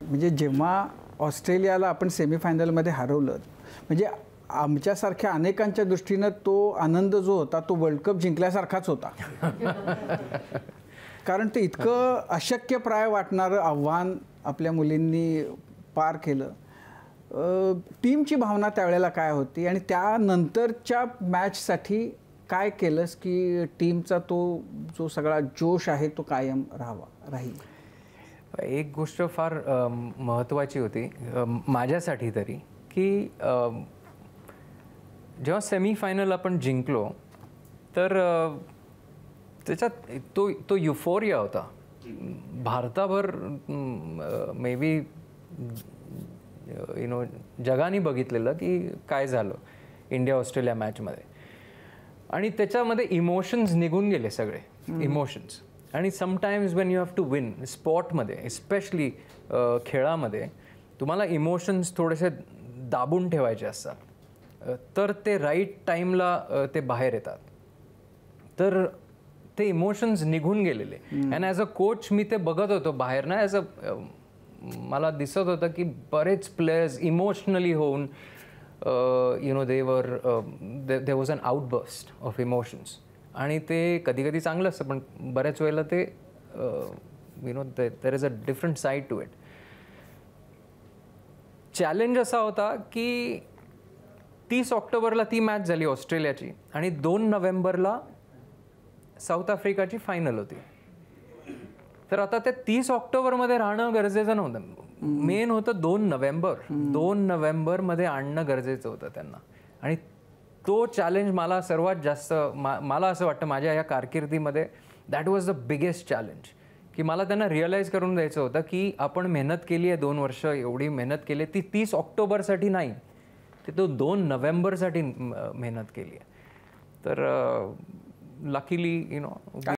म्हणजे जेव्हा ऑस्ट्रेलियाला आपण सेमीफायनलमध्ये हरवलं, म्हणजे आमच्यासारख्या अनेकांच्या दृष्टीनं तो आनंद जो होता तो वर्ल्ड कप जिंकल्यासारखाच होता. कारण ते इतकं अशक्यप्राय वाटणारं आव्हान आपल्या मुलींनी पार केलं. टीमची भावना त्यावेळेला काय होती आणि त्यानंतरच्या मॅचसाठी काय केलंस की टीमचा तो जो सगळा जोश आहे तो कायम राहील? एक गोष्ट फार महत्त्वाची होती माझ्यासाठी तरी, की जेव्हा सेमीफायनल आपण जिंकलो तर त्याच्यात तो युफोरिया होता भारताभर. मे बी जगाने बघितलेलं की काय झालं इंडिया ऑस्ट्रेलिया मॅचमध्ये, आणि त्याच्यामध्ये इमोशन्स निघून गेले सगळे इमोशन्स. आणि sometimes when you have to win स्पोर्टमध्ये, एस्पेशली खेळामध्ये, तुम्हाला इमोशन्स थोडेसे दाबून ठेवायचे असतात, तर ते राईट टाईमला ते बाहेर येतात. तर ते इमोशन्स निघून गेलेले. अँड ॲज अ कोच मी ते बघत होतो बाहेर ना, ॲज अ मला दिसत होतं की बरेच प्लेयर्स इमोशनली होऊन there was an outburst of emotions. आणि ते कधी कधी चांगलं असतं, पण बऱ्याच वेळेला ते there is a different side to it. Challenge असा होता की 30 ऑक्टोबरला ती मॅच झाली ऑस्ट्रेलियाची आणि 2 नोव्हेंबरला साऊथ आफ्रिकाची फायनल होती. तर आता ते 30 ऑक्टोबरमध्ये राहणं गरजेचं नव्हतं. मेन होतं 2 नोव्हेंबर. 2 नोव्हेंबरमध्ये आणणं गरजेचं होतं त्यांना. आणि तो चॅलेंज मला सर्वात जास्त मला असं वाटतं माझ्या या कारकिर्दीमध्ये that was the biggest challenge. की मला त्यांना रिअलाईज करून द्यायचं होतं की आपण मेहनत केली आहे 2 वर्ष, एवढी मेहनत केली आहे ती 30 ऑक्टोबरसाठी नाही, ते तो 2 नोव्हेंबरसाठी मेहनत केली आहे. तर लकीली